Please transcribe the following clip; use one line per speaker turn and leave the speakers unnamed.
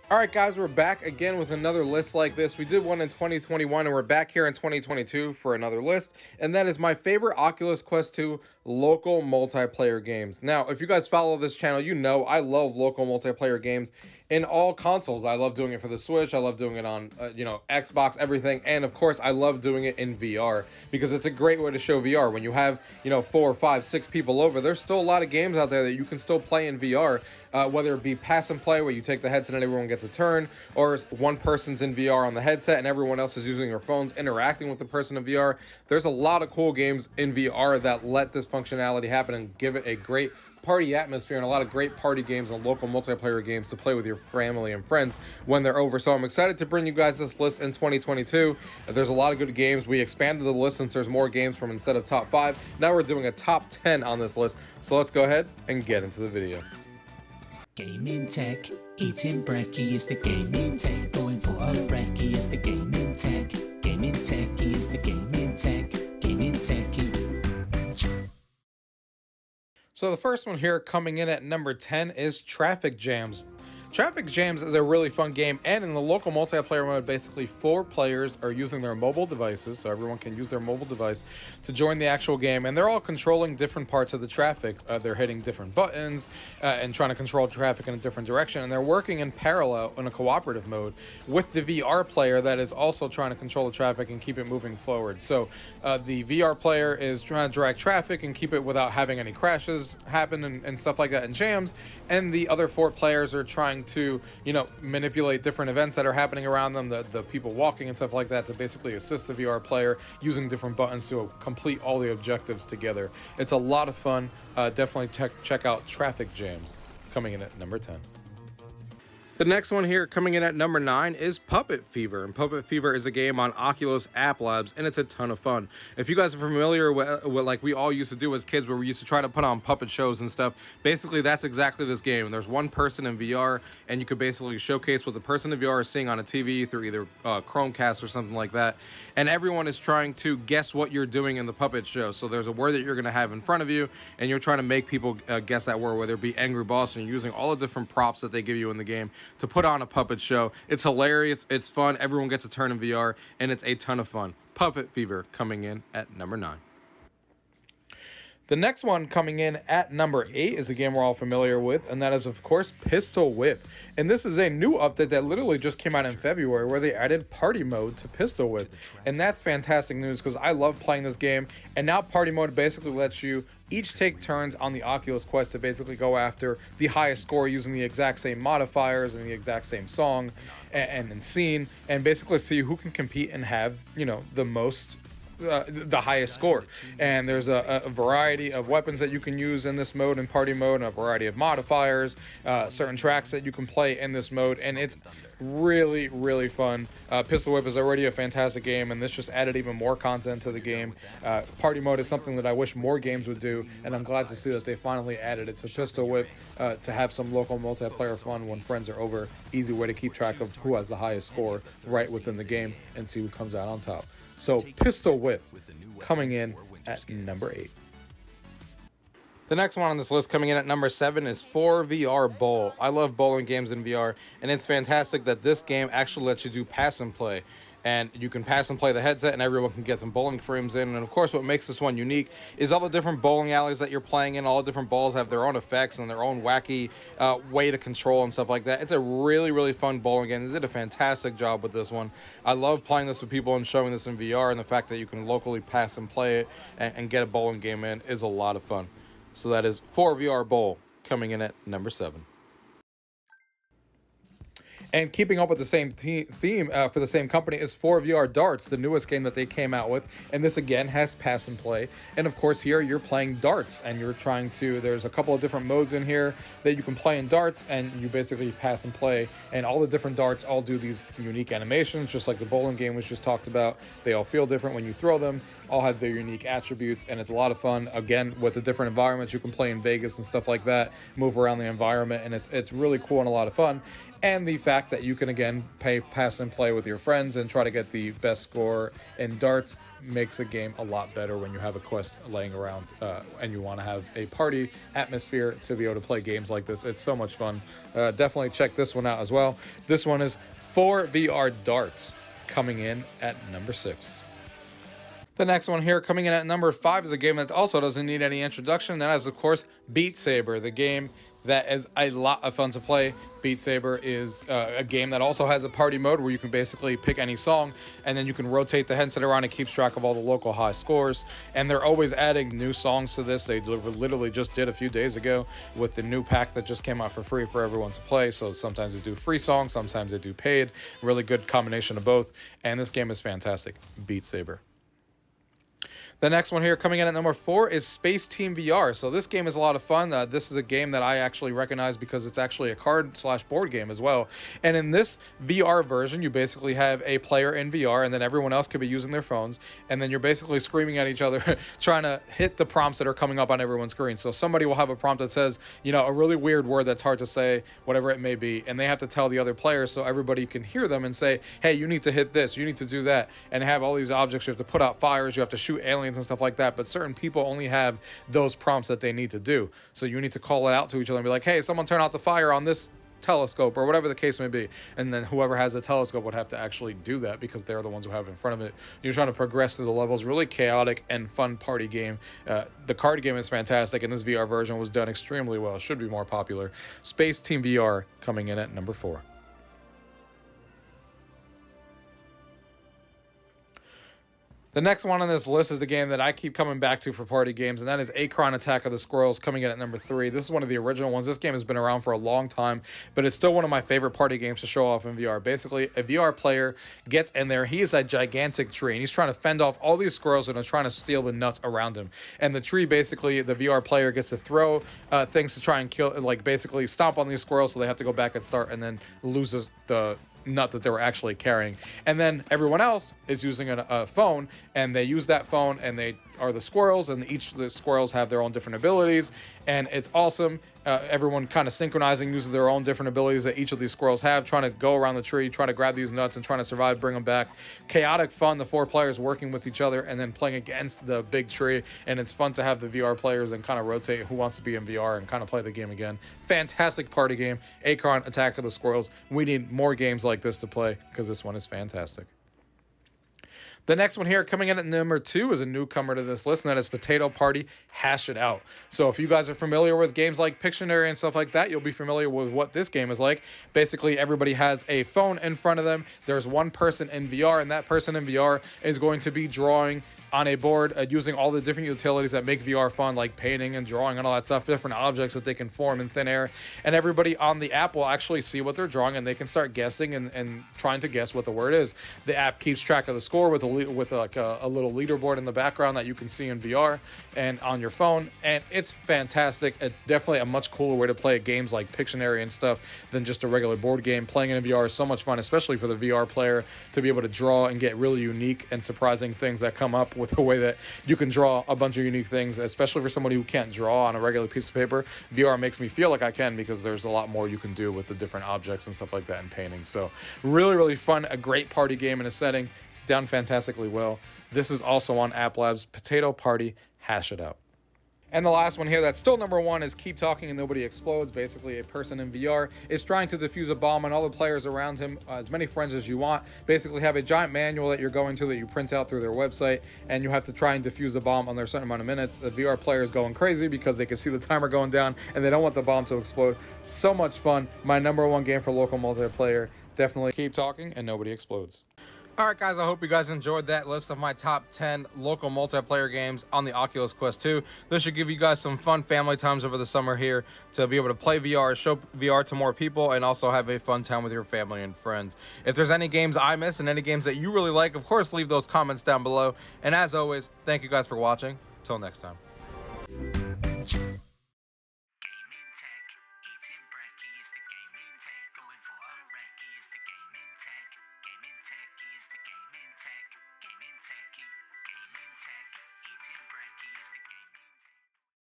All right, guys, we're back again with another list like this. We did one in 2021, and we're back here in 2022 for another list, and that is my favorite Oculus Quest 2 local multiplayer games. Now, if you guys follow this channel, you know I love local multiplayer games in all consoles. I love doing it for the Switch. I love doing it on, Xbox, everything, and of course, I love doing it in VR because it's a great way to show VR. When you have, 4, 5, 6 people over, there's still a lot of games out there that you can still play in VR. Whether it be pass and play, where you take the headset and everyone gets a turn, or one person's in VR on the headset and everyone else is using their phones interacting with the person in VR. There's a lot of cool games in VR that let this functionality happen and give it a great party atmosphere, and a lot of great party games and local multiplayer games to play with your family and friends when they're over. So I'm excited to bring you guys this list in 2022. There's a lot of good games. We expanded the list since there's more games from instead of top 5. Now we're doing a top 10 on this list. So let's go ahead and get into the video.
Gaming tech, eating brekkie is the gaming tech. Going for a brekkie is the gaming tech. Gaming tech is the gaming tech. Gaming techie.
So the first one here coming in at number 10 is Traffic Jams. Traffic Jams is a really fun game, and in the local multiplayer mode, basically 4 players are using their mobile devices, so everyone can use their mobile device to join the actual game, and they're all controlling different parts of the traffic. They're hitting different buttons and trying to control traffic in a different direction, and they're working in parallel in a cooperative mode with the VR player that is also trying to control the traffic and keep it moving forward. So the VR player is trying to direct traffic and keep it without having any crashes happen and stuff like that in jams, and the other 4 players are trying to manipulate different events that are happening around them, the people walking and stuff like that, to basically assist the VR player using different buttons to complete all the objectives together. It's a lot of fun. Definitely check out Traffic Jams, coming in at number 10. The next one here coming in at number 9 is Puppet Fever. And Puppet Fever is a game on Oculus App Labs, and it's a ton of fun. If you guys are familiar with what like we all used to do as kids, where we used to try to put on puppet shows and stuff, basically that's exactly this game. There's one person in VR, and you could basically showcase what the person in VR is seeing on a TV through either Chromecast or something like that. And everyone is trying to guess what you're doing in the puppet show. So there's a word that you're going to have in front of you, and you're trying to make people guess that word, whether it be Angry Boss, and you're using all the different props that they give you in the game to put on a puppet show. It's hilarious, it's fun, everyone gets a turn in VR, and it's a ton of fun. Puppet Fever coming in at number 9. The next one coming in at number 8 is a game we're all familiar with, and that is, of course, Pistol Whip. And this is a new update that literally just came out in February, where they added party mode to Pistol Whip. And that's fantastic news, because I love playing this game, and now party mode basically lets you each take turns on the Oculus Quest to basically go after the highest score using the exact same modifiers and the exact same song and scene, and basically see who can compete and have, the most the highest score. And there's a variety of weapons that you can use in this mode, in party mode, and a variety of modifiers, certain tracks that you can play in this mode, and it's really, really fun. Pistol Whip is already a fantastic game, and this just added even more content to the game. Party mode is something that I wish more games would do, and I'm glad to see that they finally added it to Pistol Whip to have some local multiplayer fun when friends are over. Easy way to keep track of who has the highest score right within the game and see who comes out on top. So Pistol Whip coming in at number 8. The next one on this list coming in at number 7 is 4VR Bowl. I love bowling games in VR, and it's fantastic that this game actually lets you do pass and play. And you can pass and play the headset, and everyone can get some bowling frames in. And of course, what makes this one unique is all the different bowling alleys that you're playing in. All the different balls have their own effects and their own wacky way to control and stuff like that. It's a really, really fun bowling game. They did a fantastic job with this one. I love playing this with people and showing this in VR, and the fact that you can locally pass and play it and get a bowling game in is a lot of fun. So that is 4VR Bowl coming in at number 7. And keeping up with the same theme for the same company is 4VR Darts, the newest game that they came out with. And this, again, has pass and play. And, of course, here you're playing darts. And you're trying to... There's a couple of different modes in here that you can play in darts. And you basically pass and play. And all the different darts all do these unique animations, just like the bowling game was just talked about. They all feel different when you throw them. All have their unique attributes. And it's a lot of fun. Again, with the different environments, you can play in Vegas and stuff like that. Move around the environment. And it's really cool and a lot of fun. And the fact that you can, again, pass and play with your friends and try to get the best score in darts makes a game a lot better when you have a quest laying around and you want to have a party atmosphere to be able to play games like this. It's so much fun. Definitely check this one out as well. This one is 4 VR Darts, coming in at number 6. The next one here coming in at number 5 is a game that also doesn't need any introduction. That is, of course, Beat Saber, the game that is a lot of fun to play. Beat Saber is a game that also has a party mode where you can basically pick any song and then you can rotate the headset around. It keeps track of all the local high scores, and they're always adding new songs to this. They literally just did a few days ago with the new pack that just came out for free for everyone to play. So sometimes they do free songs, sometimes they do paid. Really good combination of both, and this game is fantastic. Beat Saber. The next one here coming in at number 4 is Space Team VR. So this game is a lot of fun. This is a game that I actually recognize because it's actually a card/board game as well. And in this VR version, you basically have a player in VR, and then everyone else could be using their phones. And then you're basically screaming at each other, trying to hit the prompts that are coming up on everyone's screen. So somebody will have a prompt that says, you know, a really weird word that's hard to say, whatever it may be. And they have to tell the other players so everybody can hear them and say, hey, you need to hit this, you need to do that. And have all these objects. You have to put out fires, you have to shoot aliens and stuff like that, but certain people only have those prompts that they need to do. So you need to call it out to each other and be like, hey, someone turn out the fire on this telescope, or whatever the case may be. And then whoever has the telescope would have to actually do that because they're the ones who have it in front of it. You're trying to progress through the levels. Really chaotic and fun party game. The card game is fantastic, and this VR version was done extremely well. It should be more popular. Space Team VR coming in at number 4. The next one on this list is the game that I keep coming back to for party games, and that is Acorn Attack of the Squirrels, coming in at number 3. This is one of the original ones. This game has been around for a long time, but it's still one of my favorite party games to show off in VR. Basically, a VR player gets in there. He is a gigantic tree, and he's trying to fend off all these squirrels that are trying to steal the nuts around him. And the tree, basically, the VR player gets to throw things to try and kill, like basically stomp on these squirrels, so they have to go back and start, and then loses the nut that they were actually carrying. And then everyone else is using a phone, and they use that phone, and they are the squirrels, and each of the squirrels have their own different abilities, and it's awesome. Everyone kind of synchronizing, using their own different abilities that each of these squirrels have, trying to go around the tree, trying to grab these nuts and trying to survive, bring them back. Chaotic fun, the 4 players working with each other and then playing against the big tree, and it's fun to have the VR players and kind of rotate who wants to be in VR and kind of play the game again. Fantastic party game, Acorn Attack of the Squirrels. We need more games like this to play because this one is fantastic. The next one here coming in at number 2 is a newcomer to this list, and that is Potato Party Hash It Out. So if you guys are familiar with games like Pictionary and stuff like that, you'll be familiar with what this game is like. Basically, everybody has a phone in front of them. There's one person in VR, and that person in VR is going to be drawing on a board using all the different utilities that make VR fun, like painting and drawing and all that stuff, different objects that they can form in thin air. And everybody on the app will actually see what they're drawing, and they can start guessing and trying to guess what the word is. The app keeps track of the score with a little leaderboard in the background that you can see in VR and on your phone, and it's fantastic. It's definitely a much cooler way to play games like Pictionary and stuff than just a regular board game. Playing it in VR is so much fun, especially for the VR player to be able to draw and get really unique and surprising things that come up with the way that you can draw a bunch of unique things, especially for somebody who can't draw on a regular piece of paper. VR makes me feel like I can, because there's a lot more you can do with the different objects and stuff like that in painting. So really, really fun, a great party game in a setting, done fantastically well. This is also on App Labs, Potato Party Hash It Out. And the last one here that's still number 1 is Keep Talking and Nobody Explodes. Basically, a person in VR is trying to defuse a bomb, and all the players around him, as many friends as you want, basically have a giant manual that you're going to that you print out through their website, and you have to try and defuse the bomb under a certain amount of minutes. The VR player is going crazy because they can see the timer going down, and they don't want the bomb to explode. So much fun. My number 1 game for local multiplayer. Definitely Keep Talking and Nobody Explodes. Alright guys, I hope you guys enjoyed that list of my top 10 local multiplayer games on the Oculus Quest 2. This should give you guys some fun family times over the summer here to be able to play VR, show VR to more people, and also have a fun time with your family and friends. If there's any games I missed and any games that you really like, of course leave those comments down below. And as always, thank you guys for watching. Till next time.